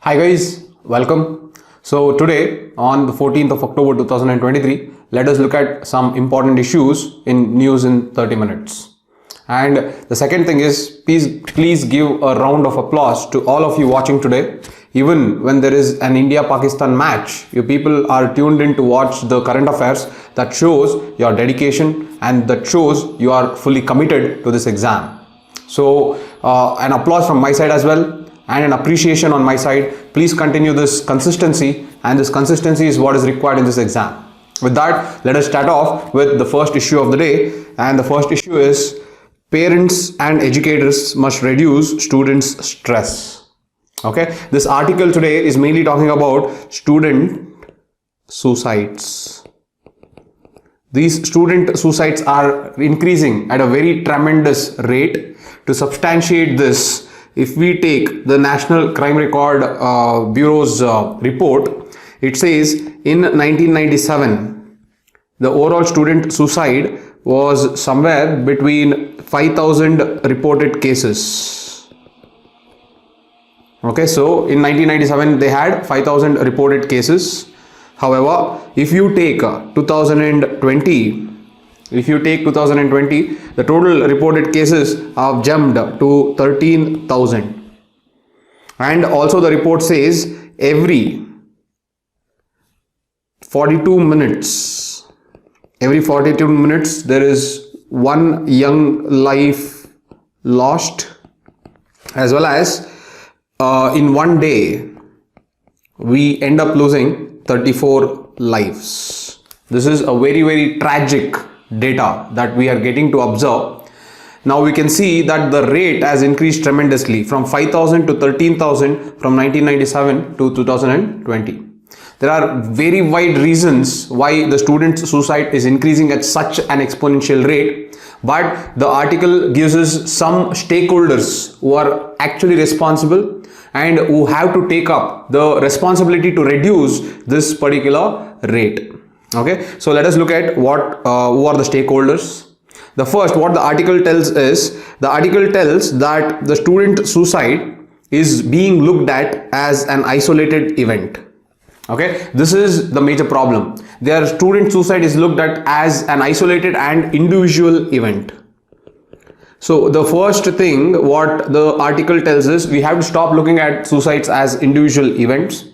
Hi guys, welcome. So today on the 14th of October 2023, let us look at some important issues in news in 30 minutes. And the second thing is, please give a round of applause to all of you watching today. Even when there is an India-Pakistan match, you people are tuned in to watch the current affairs. That shows your dedication and that shows you are fully committed to this exam. So an applause from my side as well, and an appreciation on my side. Please continue this consistency, and this consistency is what is required in this exam. With that, let us start off with the first issue of the day, and the first issue is parents and educators must reduce students' stress. Okay, this article today is mainly talking about student suicides. These student suicides are increasing at a very tremendous rate. To substantiate this, if we take the National Crime Record Bureau's report, it says in 1997, the overall student suicide was somewhere between 5,000 reported cases. Okay, so in 1997, they had 5,000 reported cases. However, if you take 2020, the total reported cases have jumped to 13,000. And also the report says every 42 minutes there is one young life lost, as well as in one day we end up losing 34 lives. This is a very tragic data that we are getting to observe. Now we can see that the rate has increased tremendously from 5,000 to 13,000 from 1997 to 2020. There are very wide reasons why the student suicide is increasing at such an exponential rate, but the article gives us some stakeholders who are actually responsible and who have to take up the responsibility to reduce this particular rate. Okay, so let us look at who are the stakeholders. The first, what the article tells is, the article tells that the student suicide is being looked at as an isolated event. Okay, this is the major problem. Their student suicide is looked at as an isolated and individual event. So the first thing what the article tells is, we have to stop looking at suicides as individual events.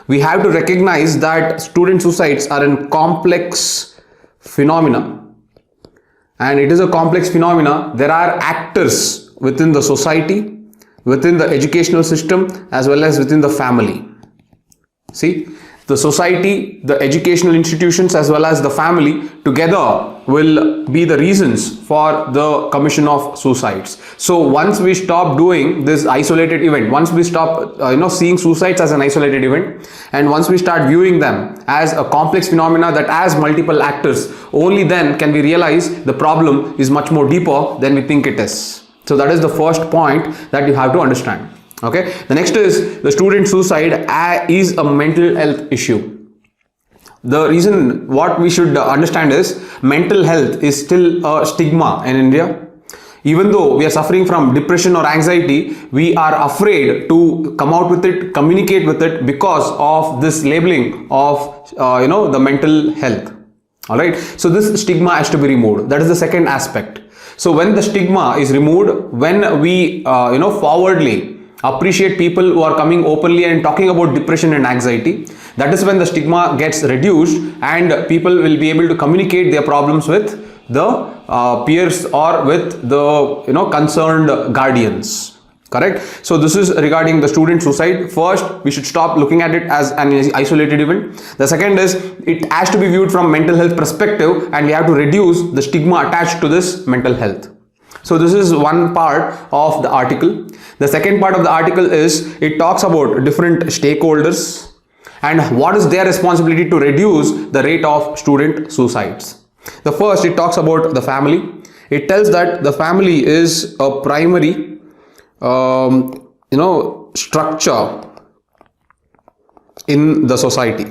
We have to recognize that student suicides are a complex phenomena, and it is a complex phenomena. There are actors within the society, within the educational system, as well as within the family. See, the society, the educational institutions, as well as the family together will be the reasons for the commission of suicides. So once we stop doing this isolated event, once we stop seeing suicides as an isolated event, and once we start viewing them as a complex phenomena that has multiple actors, only then can we realize the problem is much more deeper than we think it is. So that is the first point that you have to understand. Okay, the next is, the student suicide is a mental health issue. The reason what we should understand is, mental health is still a stigma in India. Even though we are suffering from depression or anxiety, we are afraid to come out with it, communicate with it, because of this labeling of the mental health. All right, so this stigma has to be removed. That is the second aspect. So when the stigma is removed, when we forwardly appreciate people who are coming openly and talking about depression and anxiety, that is when the stigma gets reduced and people will be able to communicate their problems with the peers or with the concerned guardians. Correct? So this is regarding the student suicide. First, we should stop looking at it as an isolated event. The second is, it has to be viewed from mental health perspective, and we have to reduce the stigma attached to this mental health. So this is one part of the article. The second part of the article is, it talks about different stakeholders and what is their responsibility to reduce the rate of student suicides. The first, it talks about the family. It tells that the family is a primary structure in the society,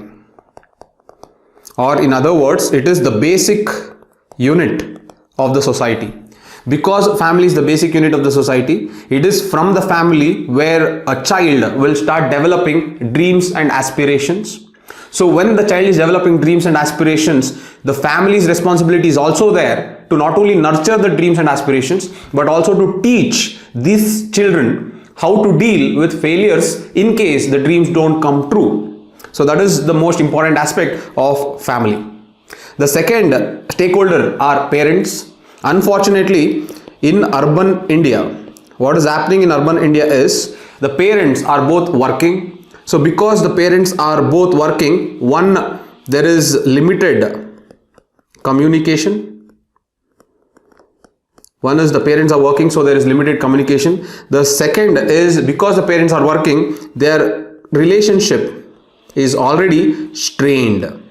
or in other words, it is the basic unit of the society. Because family is the basic unit of the society, it is from the family where a child will start developing dreams and aspirations. So when the child is developing dreams and aspirations, the family's responsibility is also there to not only nurture the dreams and aspirations, but also to teach these children how to deal with failures in case the dreams don't come true. So that is the most important aspect of family. The second stakeholder are parents. Unfortunately, in urban India, what is happening in urban India is the parents are both working. So because the parents are both working, one, there is limited communication. One is the parents are working, so there is limited communication. The second is because the parents are working, their relationship is already strained.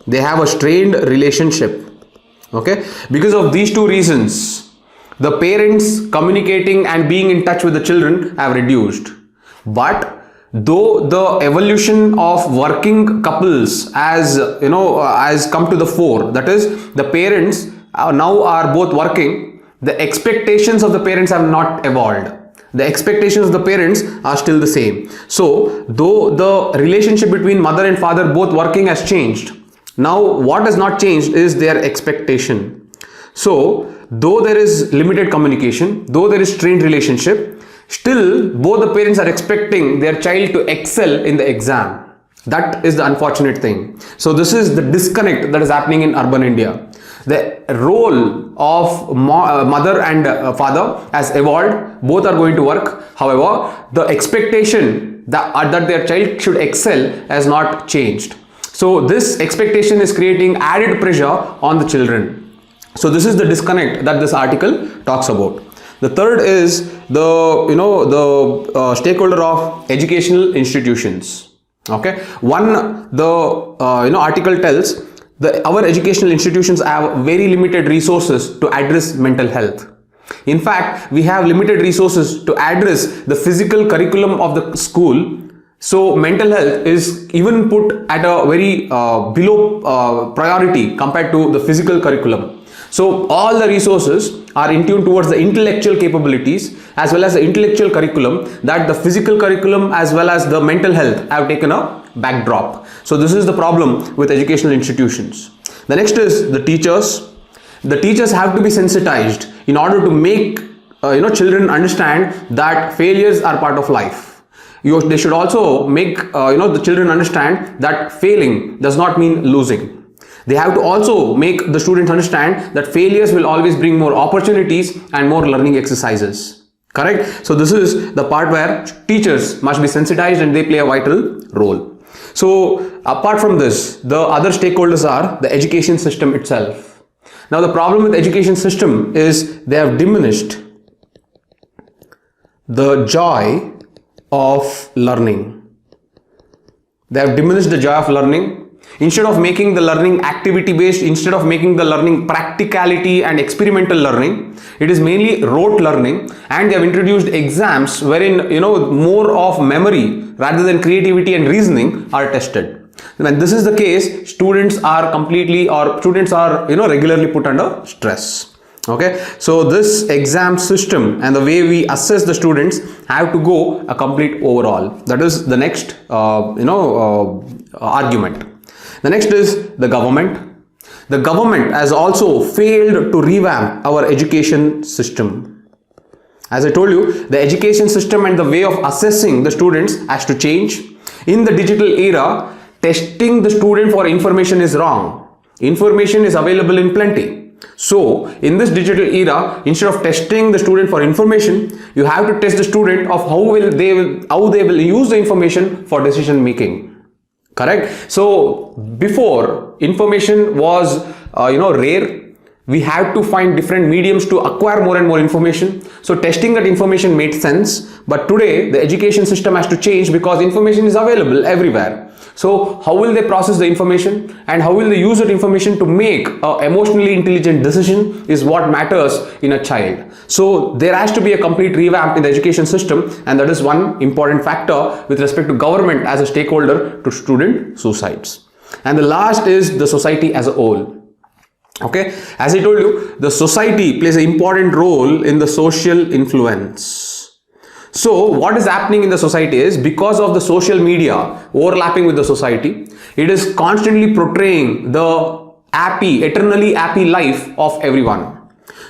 They have a strained relationship. Okay, because of these two reasons, the parents communicating and being in touch with the children have reduced. But though the evolution of working couples has come to the fore, that is the parents now are both working, the expectations of the parents have not evolved. The expectations of the parents are still the same. So though the relationship between mother and father both working has changed, now what has not changed is their expectation. So though there is limited communication, though there is strained relationship, still both the parents are expecting their child to excel in the exam. That is the unfortunate thing. So this is the disconnect that is happening in urban India. The role of mother and father has evolved. Both are going to work. However, the expectation that their child should excel has not changed. So this expectation is creating added pressure on the children. So this is the disconnect that this article talks about. The third is the stakeholder of educational institutions. Okay, the article tells our educational institutions have very limited resources to address mental health. In fact, we have limited resources to address the physical curriculum of the school. So mental health is even put at a very below priority compared to the physical curriculum. So all the resources are in tune towards the intellectual capabilities as well as the intellectual curriculum, that the physical curriculum as well as the mental health have taken a backdrop. So this is the problem with educational institutions. The next is the teachers. The teachers have to be sensitized in order to make children understand that failures are part of life. They should also make the children understand that failing does not mean losing. They have to also make the students understand that failures will always bring more opportunities and more learning exercises. Correct? So this is the part where teachers must be sensitized and they play a vital role. So apart from this, the other stakeholders are the education system itself. Now the problem with the education system is they have diminished the joy of learning. They have diminished the joy of learning. Instead of making the learning activity based, instead of making the learning practicality and experimental learning, it is mainly rote learning, and they have introduced exams wherein more of memory rather than creativity and reasoning are tested. When this is the case, students are regularly put under stress. Okay, so this exam system and the way we assess the students have to go a complete overhaul. That is the next argument. The next is the government. The government has also failed to revamp our education system. As I told you, the education system and the way of assessing the students has to change. In the digital era, testing the student for information is wrong. Information is available in plenty. So in this digital era, instead of testing the student for information, you have to test the student of how they will use the information for decision making. Correct? So before, information was rare. We had to find different mediums to acquire more and more information. So testing that information made sense. But today the education system has to change because information is available everywhere. So how will they process the information and how will they use that information to make an emotionally intelligent decision is what matters in a child. So there has to be a complete revamp in the education system, and that is one important factor with respect to government as a stakeholder to student suicides. And the last is the society as a whole. Okay, as I told you, the society plays an important role in the social influence. So what is happening in the society is, because of the social media overlapping with the society, it is constantly portraying the happy, eternally happy life of everyone.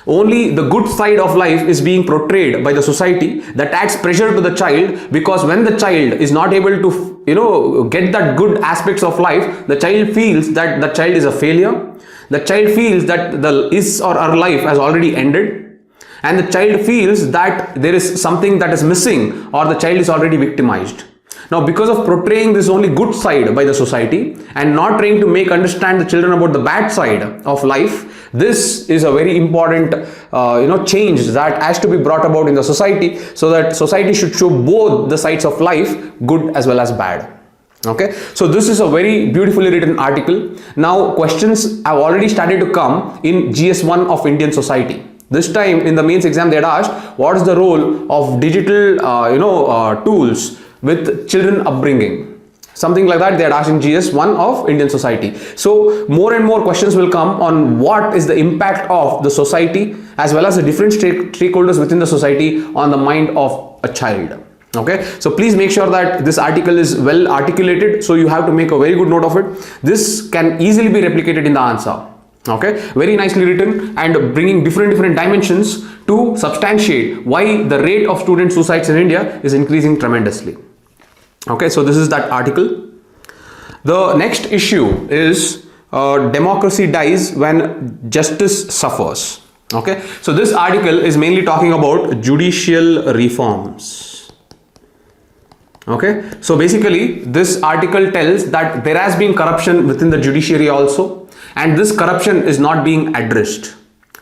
Only the good side of life is being portrayed by the society. That adds pressure to the child, because when the child is not able to get that good aspects of life, the child feels that the child is a failure. The child feels that his or her life has already ended, and the child feels that there is something that is missing, or the child is already victimized. Now, because of portraying this only good side by the society and not trying to make understand the children about the bad side of life, this is a very important change that has to be brought about in the society, so that society should show both the sides of life, good as well as bad. Okay, so this is a very beautifully written article. Now questions have already started to come in GS1 of Indian society. This time in the mains exam they had asked, what is the role of digital tools with children upbringing? Something like that they had asked in GS1 of Indian society. So more and more questions will come on what is the impact of the society as well as the different stakeholders within the society on the mind of a child. Okay, so please make sure that this article is well articulated, so you have to make a very good note of it. This can easily be replicated in the answer. Okay, very nicely written and bringing different dimensions to substantiate why the rate of student suicides in India is increasing tremendously. Okay, so this is that article. The next issue is democracy dies when justice suffers. Okay, so this article is mainly talking about judicial reforms. Okay, so basically this article tells that there has been corruption within the judiciary also, and this corruption is not being addressed.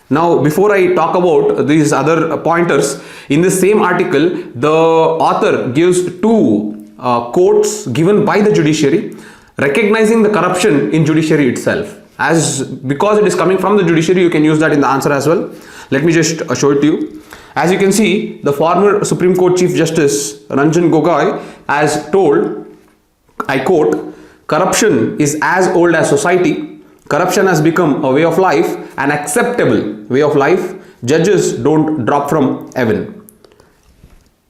Now, before I talk about these other pointers, in the same article, the author gives two quotes given by the judiciary recognizing the corruption in judiciary itself. Because it is coming from the judiciary, you can use that in the answer as well. Let me just show it to you. As you can see, the former Supreme Court Chief Justice Ranjan Gogoi has told, I quote, "Corruption is as old as society. Corruption has become a way of life, an acceptable way of life. Judges don't drop from heaven."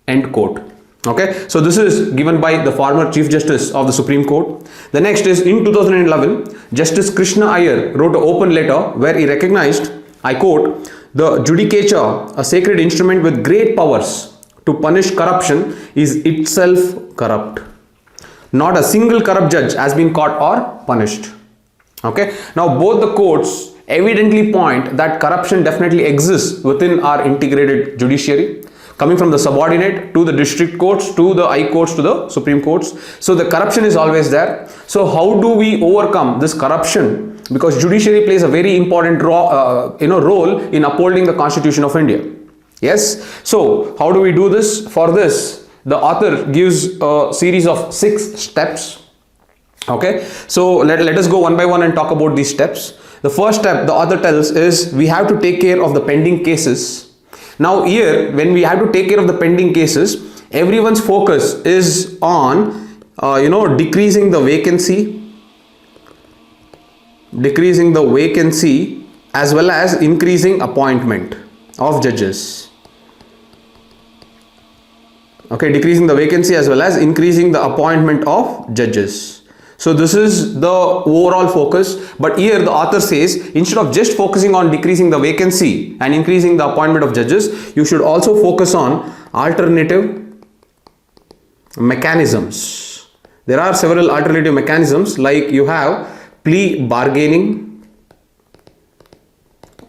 End quote. Okay, so this is given by the former Chief Justice of the Supreme Court. The next is in 2011, Justice Krishna Iyer wrote an open letter where he recognized, I quote, "The judicature, a sacred instrument with great powers to punish corruption, is itself corrupt. Not a single corrupt judge has been caught or punished." Okay, now both the courts evidently point that corruption definitely exists within our integrated judiciary, coming from the subordinate to the district courts to the high courts to the Supreme Courts. So the corruption is always there. So how do we overcome this corruption? Because judiciary plays a very important role in upholding the Constitution of India. Yes. So how do we do this? For this, the author gives a series of 6 steps. Okay. So let us go one by one and talk about these steps. The first step the author tells is we have to take care of the pending cases. Now here, when we have to take care of the pending cases, everyone's focus is on decreasing the vacancy as well as increasing appointment of judges. Okay, decreasing the vacancy as well as increasing the appointment of judges. So this is the overall focus, but here the author says instead of just focusing on decreasing the vacancy and increasing the appointment of judges, you should also focus on alternative mechanisms. There are several alternative mechanisms, like you have plea bargaining,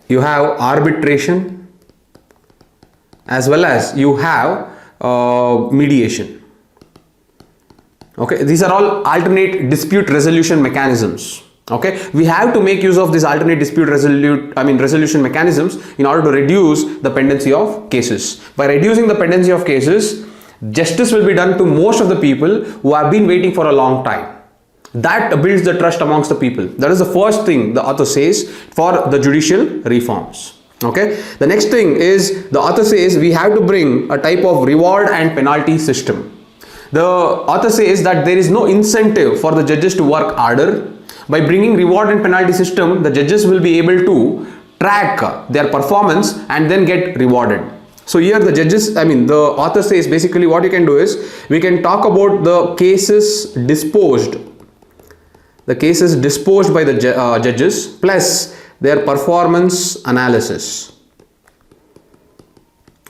you have arbitration, as well as you have mediation. Okay, these are all alternate dispute resolution mechanisms. Okay, we have to make use of these alternate resolution mechanisms in order to reduce the pendency of cases. By reducing the pendency of cases, justice will be done to most of the people who have been waiting for a long time. That builds the trust amongst the people. That is the first thing the author says for the judicial reforms. Okay, the next thing is the author says we have to bring a type of reward and penalty system. The author says that there is no incentive for the judges to work harder. By bringing reward and penalty system, the judges will be able to track their performance and then get rewarded. So here the author says basically what you can do is, we can talk about the cases disposed by the judges plus their performance analysis.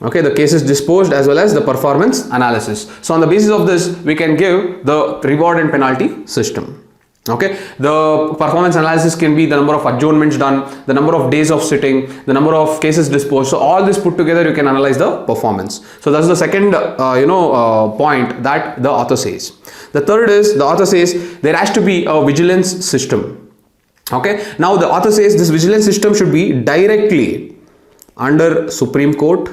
Okay, the cases disposed as well as the performance analysis. So on the basis of this, we can give the reward and penalty system. Okay, the performance analysis can be the number of adjournments done, the number of days of sitting, the number of cases disposed. So all this put together, you can analyze the performance. So that's the second point that the author says. The third is, the author says there has to be a vigilance system. Okay, now the author says this vigilance system should be directly under Supreme Court.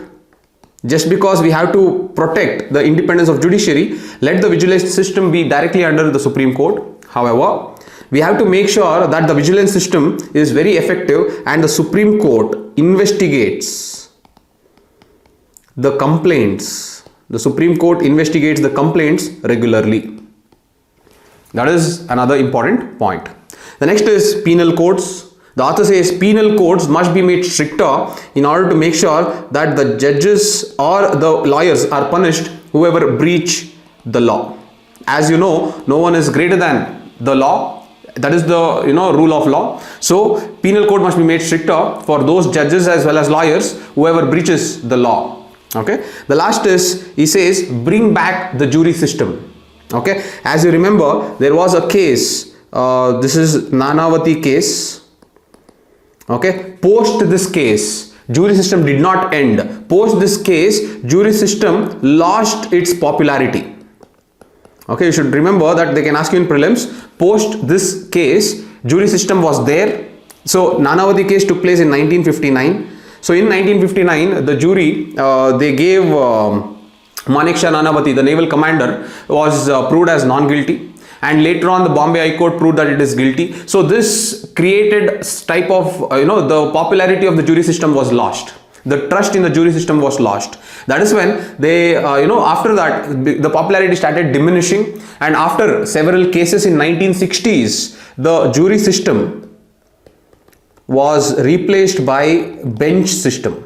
Just because we have to protect the independence of judiciary, let the vigilance system be directly under the Supreme Court. However, we have to make sure that the vigilance system is very effective and the Supreme Court investigates the complaints. The Supreme Court investigates the complaints regularly. That is another important point. The next is penal codes. The author says penal codes must be made stricter in order to make sure that the judges or the lawyers are punished whoever breach the law. As you know, no one is greater than the law. That is the rule of law. So penal code must be made stricter for those judges as well as lawyers whoever breaches the law. Okay. The last is, he says, bring back the jury system. Okay. As you remember, there was a case. This is Nanavati case. Okay. Post this case, jury system did not end. Post this case, jury system lost its popularity. Okay, you should remember that they can ask you in prelims. Post this case, jury system was there. So Nanavati case took place in 1959. So in 1959, the jury, they gave Manekshaw Nanavati, the naval commander, was proved as non-guilty. And later on, the Bombay High Court proved that it is guilty. So this created type of, the popularity of the jury system was lost. The trust in the jury system was lost. That is when they, after that, the popularity started diminishing. And after several cases in 1960s, the jury system was replaced by bench system.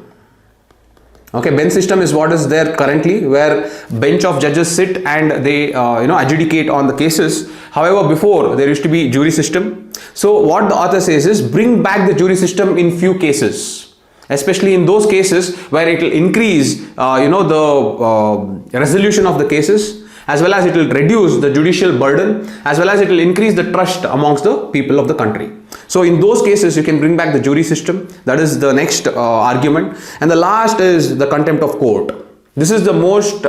Okay, bench system is what is there currently, where bench of judges sit and they adjudicate on the cases. However, before there used to be jury system. So what the author says is, bring back the jury system in few cases, especially in those cases where it will increase the resolution of the cases, as well as it will reduce the judicial burden, as well as it will increase the trust amongst the people of the country. So in those cases, you can bring back the jury system. That is the next argument. And the last is the contempt of court. This is the most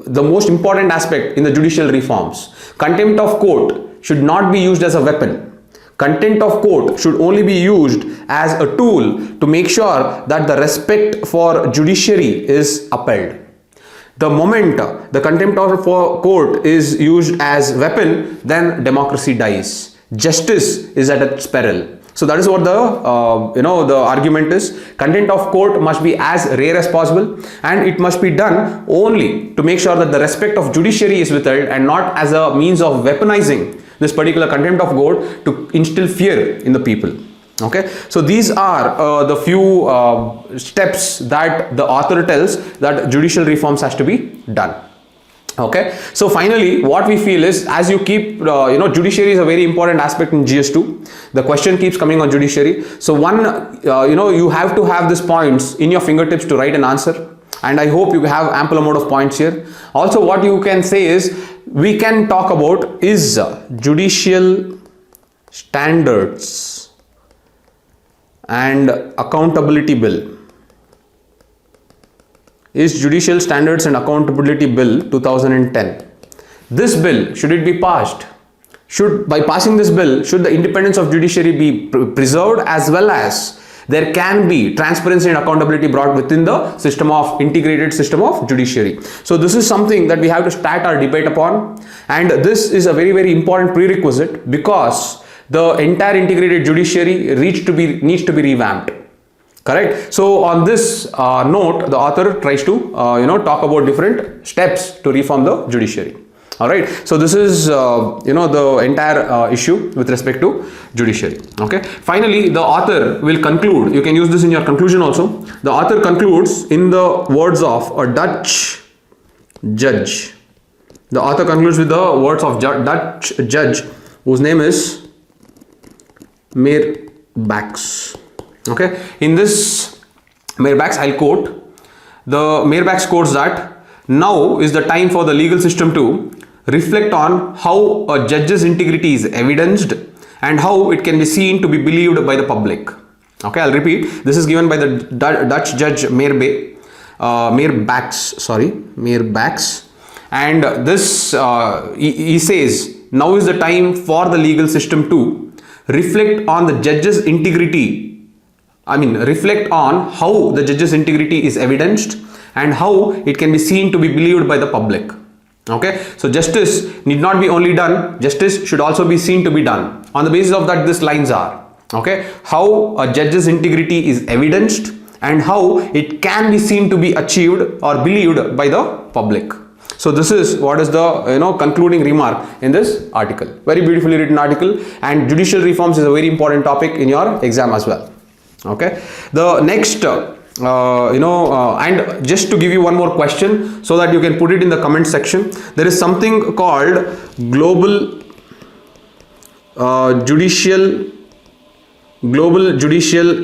the most important aspect in the judicial reforms. Contempt of court should not be used as a weapon. Contempt of court should only be used as a tool to make sure that the respect for judiciary is upheld. The moment the contempt of court is used as weapon, then democracy dies. Justice is at its peril. So that is what the the argument is. Contempt of court must be as rare as possible, and it must be done only to make sure that the respect of judiciary is withheld, and not as a means of weaponizing this particular contempt of court to instill fear in the people. Okay, so these are the few steps that the author tells that judicial reforms has to be done. Okay, so finally what we feel is, as you keep judiciary is a very important aspect in GS2. The question keeps coming on judiciary. So one, you have to have these points in your fingertips to write an answer, and I hope you have ample amount of points here. Also, what you can say is, we can talk about, is judicial standards and accountability bill. Is Judicial Standards and Accountability Bill 2010. This bill, should it be passed? By passing this bill, should the independence of judiciary be preserved, as well as there can be transparency and accountability brought within the integrated system of judiciary. So this is something that we have to start our debate upon, and this is a very, very important prerequisite, because the entire integrated judiciary needs to be revamped. Correct. So on this note, the author tries to talk about different steps to reform the judiciary. All right. So this is the entire issue with respect to judiciary. Okay. Finally, the author will conclude. You can use this in your conclusion also. The author concludes in the words of a Dutch judge. The author concludes with the words of Dutch judge whose name is Meerbaks. Okay, in this Meerbaks, I'll quote. The Meerbaks quotes that now is the time for the legal system to reflect on how a judge's integrity is evidenced and how it can be seen to be believed by the public. Okay, I'll repeat. This is given by the Dutch judge Meerbaks, and this he says now is the time for the legal system to reflect on the judge's integrity. Reflect on how the judge's integrity is evidenced and how it can be seen to be believed by the public. Okay, so justice need not be only done, justice should also be seen to be done. On the basis of that, these lines are, okay, how a judge's integrity is evidenced and how it can be seen to be achieved or believed by the public. So this is what is the concluding remark in this article. Very beautifully written article, and judicial reforms is a very important topic in your exam as well. Okay, the next and just to give you one more question so that you can put it in the comment section, there is something called global judicial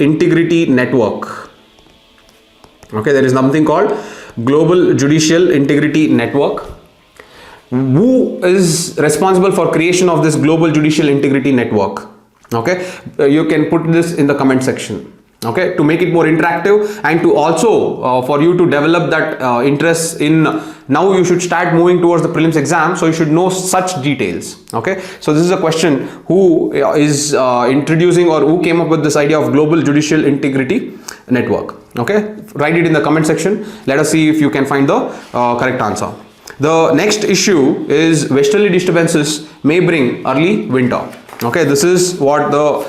integrity network. Okay, there is something called global judicial integrity network. Who is responsible for creation of this global judicial integrity network? Okay, you can put this in the comment section. Okay, to make it more interactive and to also for you to develop that interest in, now you should start moving towards the prelims exam, so you should know such details. Okay, so this is a question, who is introducing or who came up with this idea of global judicial integrity network? Okay, write it in the comment section. Let us see if you can find the correct answer. The next issue is westerly disturbances may bring early winter. Okay, this is what the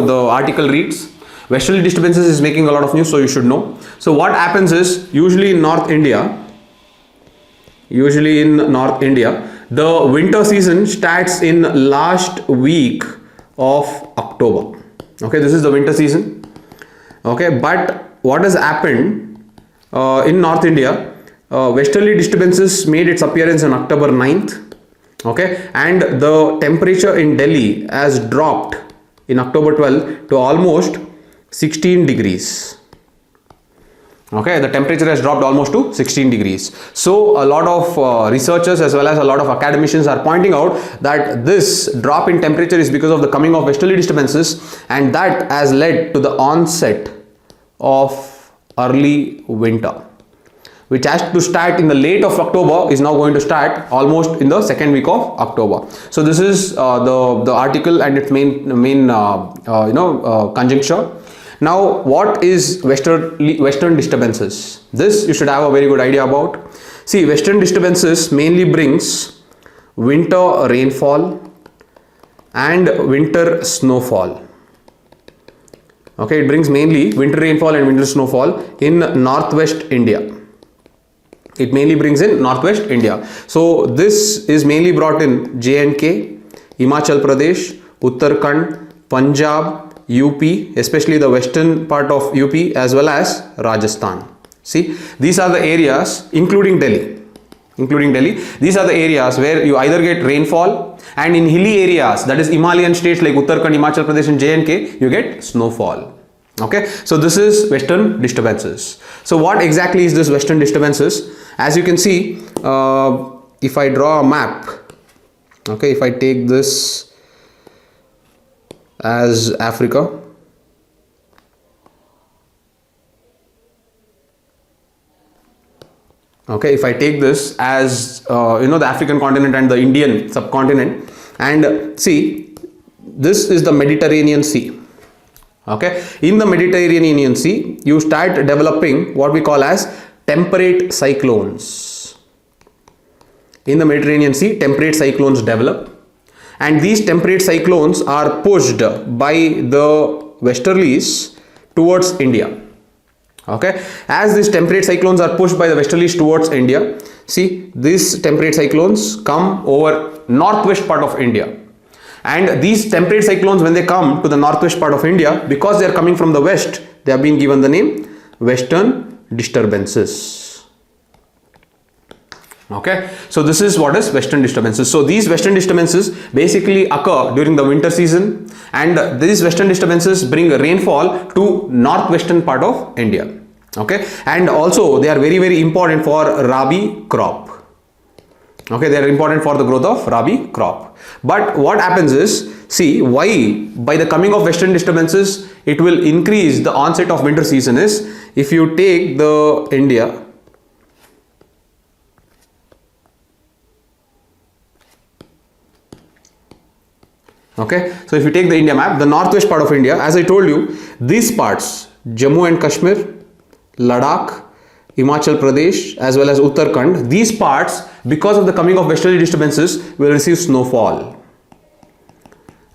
the article reads. Westerly disturbances is making a lot of news, so you should know. So what happens is, usually in North India, the winter season starts in last week of October. Okay, this is the winter season. Okay, but what has happened in North India, westerly disturbances made its appearance on October 9th. Okay, and the temperature in Delhi has dropped in October 12th to almost 16 degrees. Okay, the temperature has dropped almost to 16 degrees. So a lot of researchers as well as a lot of academicians are pointing out that this drop in temperature is because of the coming of westerly disturbances, and that has led to the onset of early winter, which has to start in the late of October, is now going to start almost in the second week of October. So this is the article and its main conjuncture. Now, what is western disturbances? This you should have a very good idea about. See, western disturbances mainly brings winter rainfall and winter snowfall. Okay, it brings mainly winter rainfall and winter snowfall in northwest India. It mainly brings in northwest India. So this is mainly brought in J&K, Himachal Pradesh, Uttarakhand, Punjab, UP, especially the western part of UP, as well as Rajasthan. See, these are the areas, including Delhi. These are the areas where you either get rainfall, and in hilly areas, that is Himalayan states like Uttarakhand, Himachal Pradesh and J&K, you get snowfall. Okay, so this is western disturbances. So what exactly is this western disturbances? As you can see, if I draw a map, okay, if I take this as Africa, okay, if I take this as the African continent and the Indian subcontinent, and see, this is the Mediterranean Sea. Okay, in the Mediterranean Sea, you start developing what we call as temperate cyclones. In the Mediterranean Sea, temperate cyclones develop, and these temperate cyclones are pushed by the westerlies towards India. Okay, as these temperate cyclones are pushed by the westerlies towards India, see, these temperate cyclones come over northwest part of India. And these temperate cyclones, when they come to the northwest part of India, because they are coming from the west, they have been given the name western disturbances. Okay, so this is what is western disturbances. So these western disturbances basically occur during the winter season, and these western disturbances bring rainfall to northwestern part of India. Okay, and also they are very, very important for rabi crop. Okay, they are important for the growth of rabi crop. But what happens is, see, why by the coming of western disturbances it will increase the onset of winter season is, if you take the India, okay, so if you take the India map, the northwest part of India, as I told you, these parts, Jammu and Kashmir, Ladakh, Himachal Pradesh, as well as Uttarakhand, these parts, because of the coming of westerly disturbances, will receive snowfall.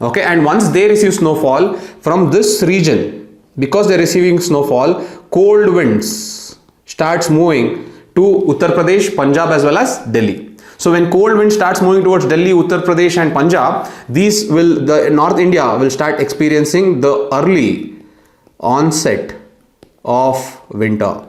Okay, and once they receive snowfall from this region, because they are receiving snowfall, cold winds starts moving to Uttar Pradesh, Punjab, as well as Delhi. So when cold wind starts moving towards Delhi, Uttar Pradesh and Punjab, the North India will start experiencing the early onset of winter.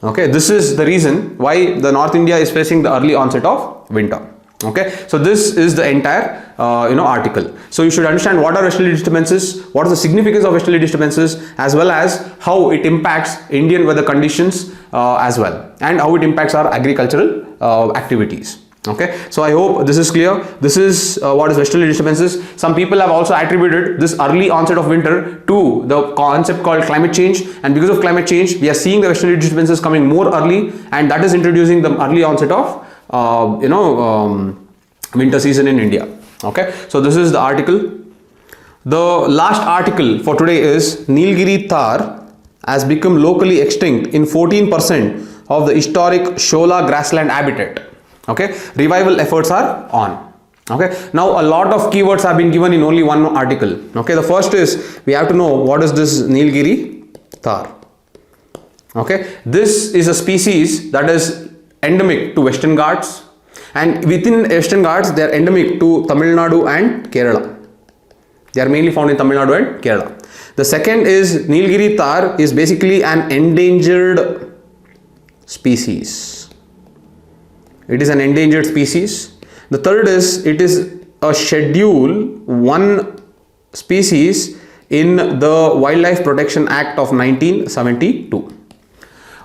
Okay, this is the reason why the North India is facing the early onset of winter. Okay, so this is the entire article. So you should understand what are westerly disturbances, what is the significance of westerly disturbances, as well as how it impacts Indian weather conditions as well, and how it impacts our agricultural activities. Okay, so I hope this is clear. This is what is westerly disturbances. Some people have also attributed this early onset of winter to the concept called climate change, and because of climate change we are seeing the westerly disturbances coming more early, and that is introducing the early onset of winter season in India. Okay, so this is the article. The last article for today is Nilgiri Tahr has become locally extinct in 14% of the historic Shola-grassland habitat. Okay, revival efforts are on. Okay, now a lot of keywords have been given in only one article. Okay, the first is we have to know what is this Nilgiri Tahr. Okay, this is a species that is endemic to Western Ghats, and within Western Ghats they are endemic to Tamil Nadu and Kerala. They are mainly found in Tamil Nadu and Kerala. The second is Nilgiri Tahr is basically an endangered species. It is an endangered species. The third is it is a Schedule 1 species in the Wildlife Protection Act of 1972.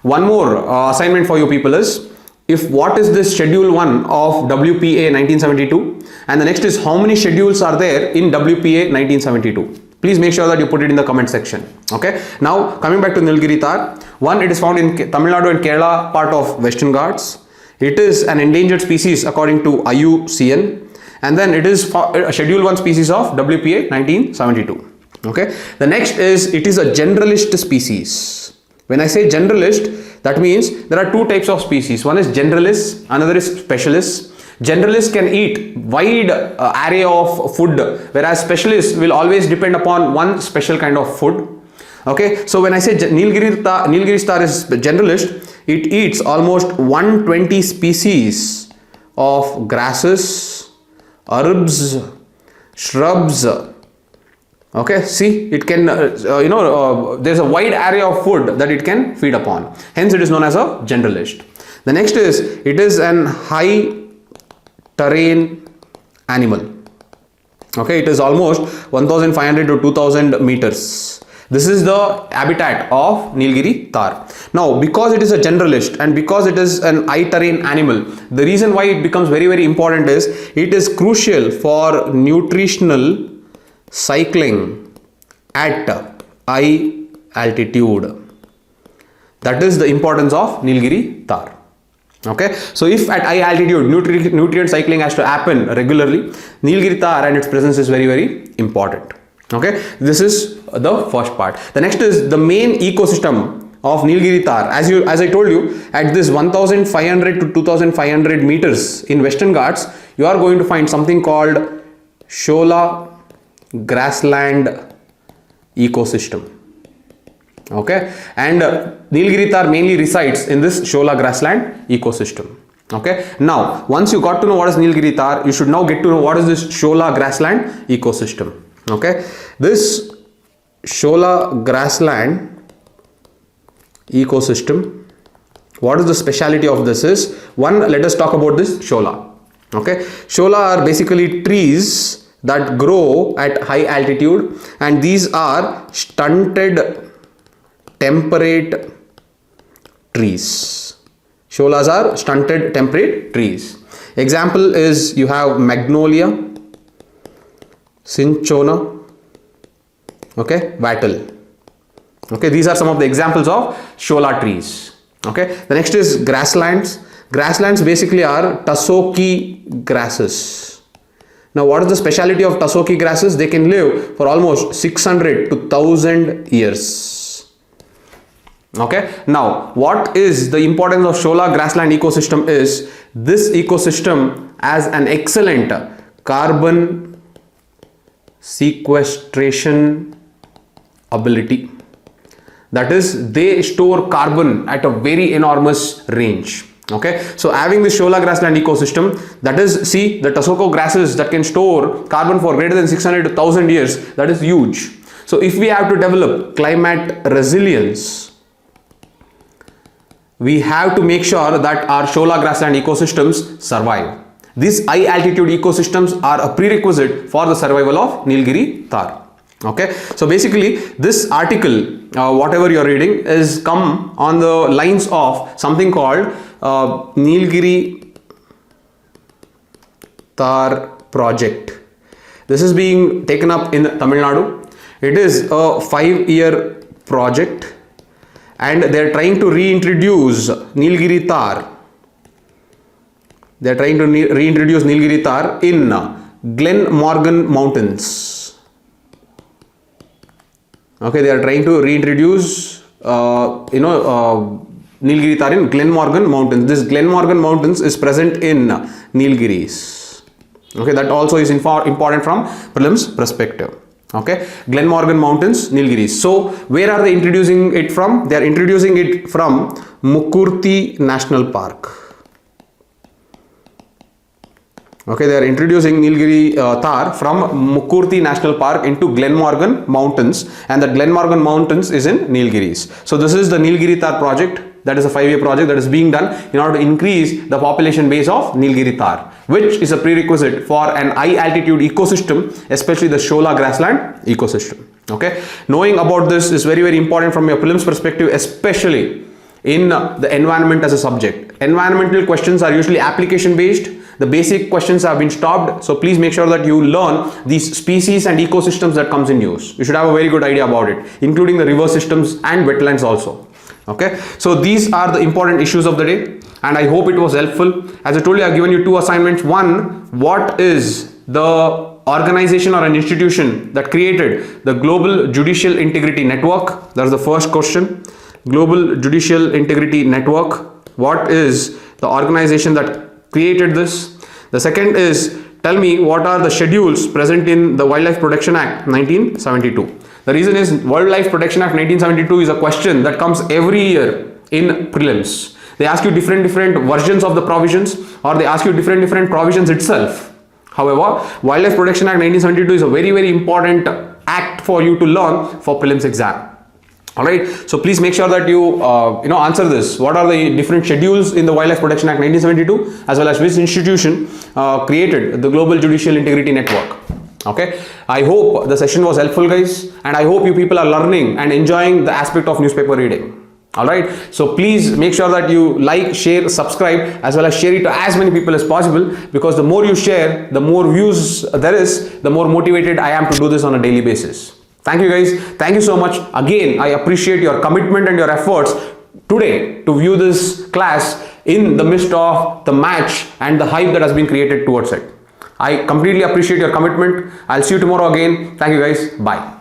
One more assignment for you people is, if what is this Schedule 1 of WPA 1972, and the next is how many schedules are there in WPA 1972. Please make sure that you put it in the comment section. Okay, now coming back to Nilgiri Tahr, one, it is found in Tamil Nadu and Kerala part of Western Ghats. It is an endangered species according to IUCN, and then it is a Schedule 1 species of WPA 1972. Okay, the next is it is a generalist species. When I say generalist, that means there are two types of species. One is generalist, another is specialist. Generalists can eat wide array of food, whereas specialists will always depend upon one special kind of food. Okay, so when I say Nilgiri Tahr is generalist, it eats almost 120 species of grasses, herbs, shrubs. Okay, see, it can there's a wide array of food that it can feed upon, hence it is known as a generalist. The next is it is an high terrain animal. Okay, it is almost 1500 to 2000 meters. This is the habitat of Nilgiri Tahr. Now, because it is a generalist and because it is an high terrain animal, the reason why it becomes very, very important is it is crucial for nutritional cycling at high altitude. That is the importance of Nilgiri Tahr. Okay, so if at high altitude nutrient cycling has to happen regularly, Nilgiri Tahr and its presence is very, very important. Okay, this is the first part. The next is the main ecosystem of Nilgiri Tahr. As I told you, at this 1500 to 2500 meters in Western Ghats, you are going to find something called Shola grassland ecosystem. Okay, and Nilgiri Tahr mainly resides in this Shola grassland ecosystem. Okay, now once you got to know what is Nilgiri Tahr, you should now get to know what is this Shola grassland ecosystem. Okay, this Shola grassland ecosystem, what is the speciality of this is, one, let us talk about this Shola. Okay, Shola are basically trees that grow at high altitude, and these are stunted temperate trees. Sholas are stunted temperate trees. Example is you have magnolia, cinchona, okay, wattle. Okay, these are some of the examples of Shola trees. Okay, the next is grasslands. Grasslands basically are tussocky grasses. Now, what is the speciality of tussocky grasses? They can live for almost 600 to 1000 years. Okay, now what is the importance of Shola grassland ecosystem is, this ecosystem has an excellent carbon sequestration ability. That is, they store carbon at a very enormous range. Okay, so having this Shola grassland ecosystem, that is, see the tussocky grasses that can store carbon for greater than 600 to 1000 years, that is huge. So if we have to develop climate resilience, we have to make sure that our Shola grassland ecosystems survive. These high altitude ecosystems are a prerequisite for the survival of Nilgiri Tahr. Okay, so basically this article, whatever you are reading, is come on the lines of something called Nilgiri Tahr project. This is being taken up in Tamil Nadu. It is a 5-year project, and they are trying to reintroduce Nilgiri Tahr. They are trying to reintroduce Nilgiri Tahr in Glenmorgan Mountains. Okay, they are trying to reintroduce Nilgiri Tahr in Glenmorgan Mountains. This Glenmorgan Mountains is present in Nilgiris. Okay, that also is important from prelims perspective. Okay, Glenmorgan Mountains, Nilgiris. So where are they introducing it from? They are introducing it from Mukurthi National Park. Okay, they are introducing Nilgiri Tahr from Mukurthi National Park into Glenmorgan Mountains, and the Glenmorgan Mountains is in Nilgiris. So this is the Nilgiri Tahr project. That is a 5-year project that is being done in order to increase the population base of Nilgiri Tahr, which is a prerequisite for an high altitude ecosystem, especially the Shola grassland ecosystem. Okay, knowing about this is very, very important from your prelims perspective, especially in the environment as a subject. Environmental questions are usually application based. The basic questions have been stopped, so please make sure that you learn these species and ecosystems that comes in use. You should have a very good idea about it, including the river systems and wetlands also. Okay, so these are the important issues of the day, and I hope it was helpful. As I told you, I have given you 2 assignments. One, what is the organization or an institution that created the Global Judicial Integrity Network? That is the first question. Global Judicial Integrity Network. What is the organization that created this? The second is, tell me what are the schedules present in the Wildlife Protection Act 1972. The reason is Wildlife Protection Act 1972 is a question that comes every year in prelims. They ask you different versions of the provisions, or they ask you different provisions itself. However, Wildlife Protection Act 1972 is a very, very important act for you to learn for prelims exam. Alright, so please make sure that you answer this. What are the different schedules in the Wildlife Protection Act 1972, as well as which institution created the Global Judicial Integrity Network? Okay, I hope the session was helpful, guys, and I hope you people are learning and enjoying the aspect of newspaper reading. Alright, so please make sure that you like, share, subscribe, as well as share it to as many people as possible, because the more you share, the more views there is, the more motivated I am to do this on a daily basis. Thank you, guys. Thank you so much. Again, I appreciate your commitment and your efforts today to view this class in the midst of the match and the hype that has been created towards it. I completely appreciate your commitment. I'll see you tomorrow again. Thank you, guys. Bye.